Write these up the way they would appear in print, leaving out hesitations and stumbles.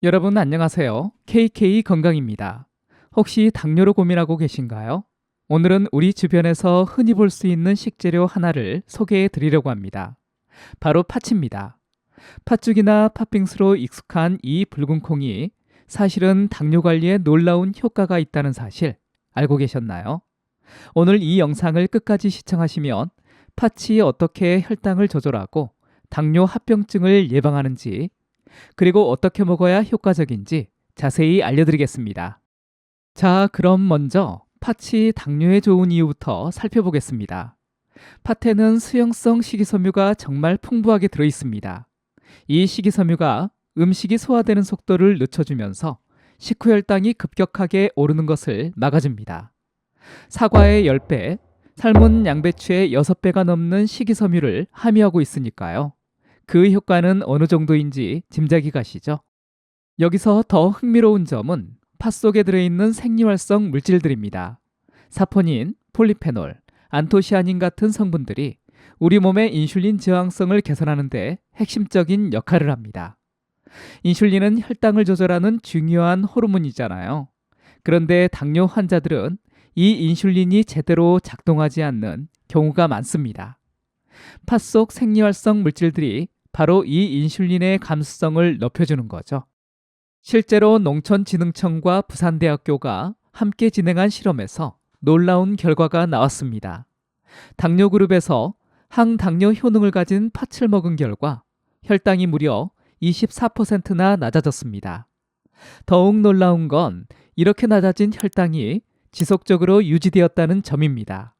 여러분 안녕하세요. KK 건강입니다. 혹시 당뇨로 고민하고 계신가요? 오늘은 우리 주변에서 흔히 볼 수 있는 식재료 하나를 소개해 드리려고 합니다. 바로 팥입니다. 팥죽이나 팥빙수로 익숙한 이 붉은 콩이 사실은 당뇨 관리에 놀라운 효과가 있다는 사실 알고 계셨나요? 오늘 이 영상을 끝까지 시청하시면 팥이 어떻게 혈당을 조절하고 당뇨 합병증을 예방하는지, 그리고 어떻게 먹어야 효과적인지 자세히 알려드리겠습니다. 자, 그럼 먼저 팥이 당뇨에 좋은 이유부터 살펴보겠습니다. 팥에는 수용성 식이섬유가 정말 풍부하게 들어있습니다. 이 식이섬유가 음식이 소화되는 속도를 늦춰주면서 식후 혈당이 급격하게 오르는 것을 막아줍니다. 사과의 10배, 삶은 양배추의 6배가 넘는 식이섬유를 함유하고 있으니까요. 그 효과는 어느 정도인지 짐작이 가시죠? 여기서 더 흥미로운 점은 팥 속에 들어있는 생리활성 물질들입니다. 사포닌, 폴리페놀, 안토시아닌 같은 성분들이 우리 몸의 인슐린 저항성을 개선하는 데 핵심적인 역할을 합니다. 인슐린은 혈당을 조절하는 중요한 호르몬이잖아요. 그런데 당뇨 환자들은 이 인슐린이 제대로 작동하지 않는 경우가 많습니다. 팥 속 생리활성 물질들이 바로 이 인슐린의 감수성을 높여주는 거죠. 실제로 농촌진흥청과 부산대학교가 함께 진행한 실험에서 놀라운 결과가 나왔습니다. 당뇨 그룹에서 항당뇨 효능을 가진 팥을 먹은 결과 혈당이 무려 24%나 낮아졌습니다. 더욱 놀라운 건 이렇게 낮아진 혈당이 지속적으로 유지되었다는 점입니다.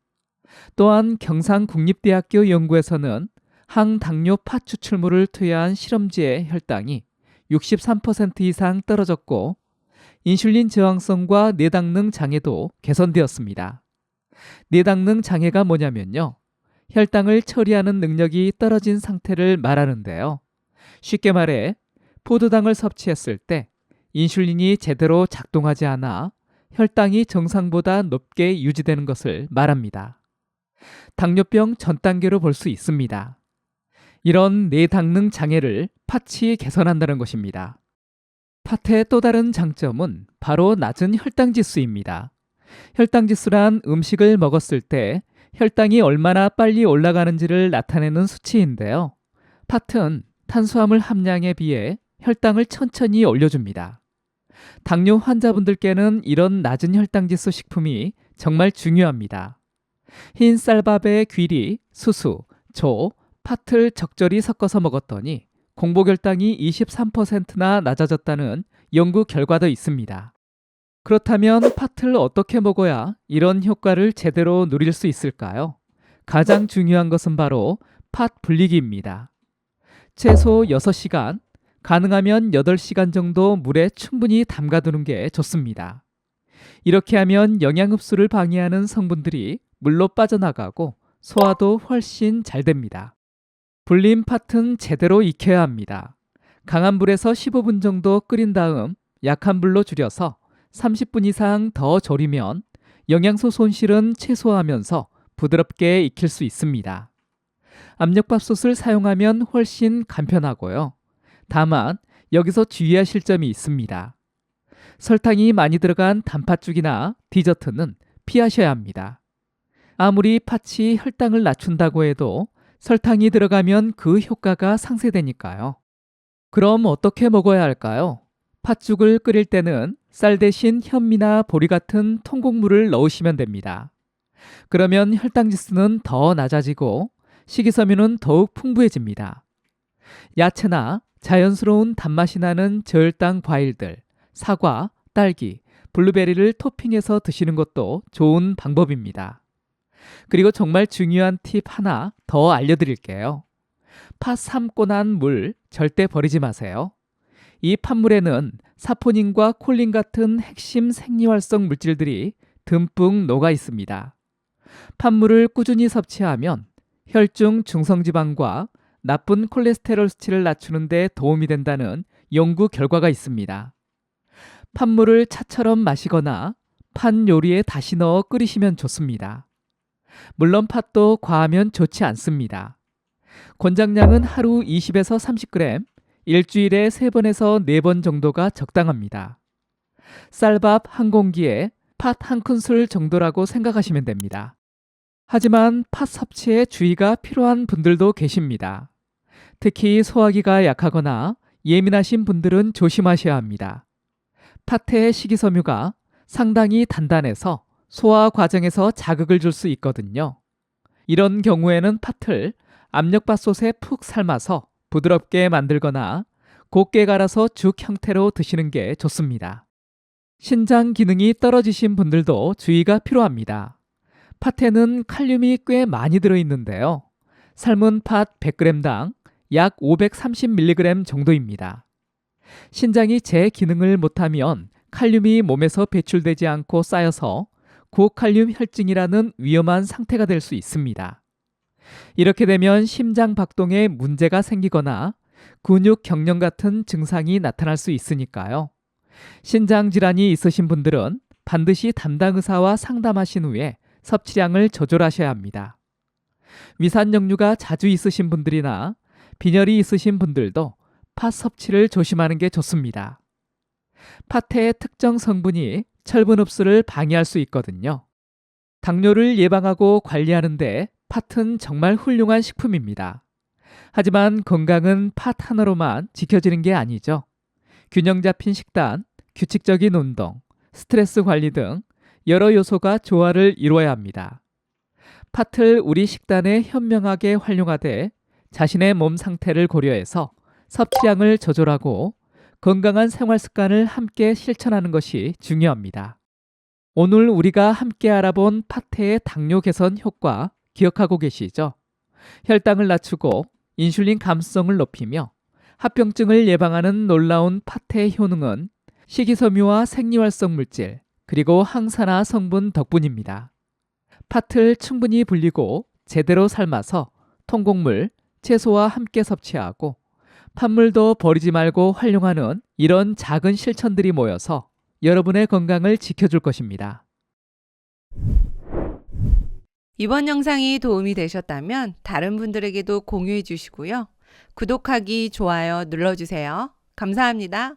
또한 경상국립대학교 연구에서는 항당뇨 팥 추출물을 투여한 실험지의 혈당이 63% 이상 떨어졌고 인슐린 저항성과 뇌당능 장애도 개선되었습니다. 뇌당능 장애가 뭐냐면요, 혈당을 처리하는 능력이 떨어진 상태를 말하는데요. 쉽게 말해 포도당을 섭취했을 때 인슐린이 제대로 작동하지 않아 혈당이 정상보다 높게 유지되는 것을 말합니다. 당뇨병 전 단계로 볼 수 있습니다. 이런 뇌당능 장애를 팥이 개선한다는 것입니다. 팥의 또 다른 장점은 바로 낮은 혈당 지수입니다. 혈당 지수란 음식을 먹었을 때 혈당이 얼마나 빨리 올라가는지를 나타내는 수치인데요. 팥은 탄수화물 함량에 비해 혈당을 천천히 올려줍니다. 당뇨 환자분들께는 이런 낮은 혈당 지수 식품이 정말 중요합니다. 흰 쌀밥에 귀리, 수수, 조, 팥을 적절히 섞어서 먹었더니 공복혈당이 23%나 낮아졌다는 연구 결과도 있습니다. 그렇다면 팥을 어떻게 먹어야 이런 효과를 제대로 누릴 수 있을까요? 가장 중요한 것은 바로 팥 불리기입니다. 최소 6시간, 가능하면 8시간 정도 물에 충분히 담가두는 게 좋습니다. 이렇게 하면 영양 흡수를 방해하는 성분들이 물로 빠져나가고 소화도 훨씬 잘 됩니다. 불린 팥은 제대로 익혀야 합니다. 강한 불에서 15분 정도 끓인 다음 약한 불로 줄여서 30분 이상 더 졸이면 영양소 손실은 최소화하면서 부드럽게 익힐 수 있습니다. 압력밥솥을 사용하면 훨씬 간편하고요. 다만 여기서 주의하실 점이 있습니다. 설탕이 많이 들어간 단팥죽이나 디저트는 피하셔야 합니다. 아무리 팥이 혈당을 낮춘다고 해도 설탕이 들어가면 그 효과가 상쇄되니까요. 그럼 어떻게 먹어야 할까요? 팥죽을 끓일 때는 쌀 대신 현미나 보리 같은 통곡물을 넣으시면 됩니다. 그러면 혈당 지수는 더 낮아지고 식이섬유는 더욱 풍부해집니다. 야채나 자연스러운 단맛이 나는 저혈당 과일들, 사과, 딸기, 블루베리를 토핑해서 드시는 것도 좋은 방법입니다. 그리고 정말 중요한 팁 하나 더 알려드릴게요. 팥 삶고 난 물 절대 버리지 마세요. 이 팥물에는 사포닌과 콜린 같은 핵심 생리활성 물질들이 듬뿍 녹아 있습니다. 팥물을 꾸준히 섭취하면 혈중 중성지방과 나쁜 콜레스테롤 수치를 낮추는 데 도움이 된다는 연구 결과가 있습니다. 팥물을 차처럼 마시거나 팥 요리에 다시 넣어 끓이시면 좋습니다. 물론 팥도 과하면 좋지 않습니다. 권장량은 하루 20에서 30g, 일주일에 3번에서 4번 정도가 적당합니다. 쌀밥 한 공기에 팥 한 큰술 정도라고 생각하시면 됩니다. 하지만 팥 섭취에 주의가 필요한 분들도 계십니다. 특히 소화기가 약하거나 예민하신 분들은 조심하셔야 합니다. 팥의 식이섬유가 상당히 단단해서 소화 과정에서 자극을 줄 수 있거든요. 이런 경우에는 팥을 압력밥솥에 푹 삶아서 부드럽게 만들거나 곱게 갈아서 죽 형태로 드시는 게 좋습니다. 신장 기능이 떨어지신 분들도 주의가 필요합니다. 팥에는 칼륨이 꽤 많이 들어있는데요. 삶은 팥 100g당 약 530mg 정도입니다. 신장이 제 기능을 못하면 칼륨이 몸에서 배출되지 않고 쌓여서 고칼륨 혈증이라는 위험한 상태가 될 수 있습니다. 이렇게 되면 심장 박동에 문제가 생기거나 근육 경련 같은 증상이 나타날 수 있으니까요. 신장 질환이 있으신 분들은 반드시 담당 의사와 상담하신 후에 섭취량을 조절하셔야 합니다. 위산 역류가 자주 있으신 분들이나 빈혈이 있으신 분들도 팥 섭취를 조심하는 게 좋습니다. 팥의 특정 성분이 철분 흡수를 방해할 수 있거든요. 당뇨를 예방하고 관리하는데 팥은 정말 훌륭한 식품입니다. 하지만 건강은 팥 하나로만 지켜지는 게 아니죠. 균형 잡힌 식단, 규칙적인 운동, 스트레스 관리 등 여러 요소가 조화를 이루어야 합니다. 팥을 우리 식단에 현명하게 활용하되 자신의 몸 상태를 고려해서 섭취량을 조절하고 건강한 생활 습관을 함께 실천하는 것이 중요합니다. 오늘 우리가 함께 알아본 팥의 당뇨 개선 효과 기억하고 계시죠? 혈당을 낮추고 인슐린 감수성을 높이며 합병증을 예방하는 놀라운 팥의 효능은 식이섬유와 생리활성 물질, 그리고 항산화 성분 덕분입니다. 팥을 충분히 불리고 제대로 삶아서 통곡물, 채소와 함께 섭취하고 팥물도 버리지 말고 활용하는 이런 작은 실천들이 모여서 여러분의 건강을 지켜줄 것입니다. 이번 영상이 도움이 되셨다면 다른 분들에게도 공유해 주시고요. 구독하기, 좋아요 눌러주세요. 감사합니다.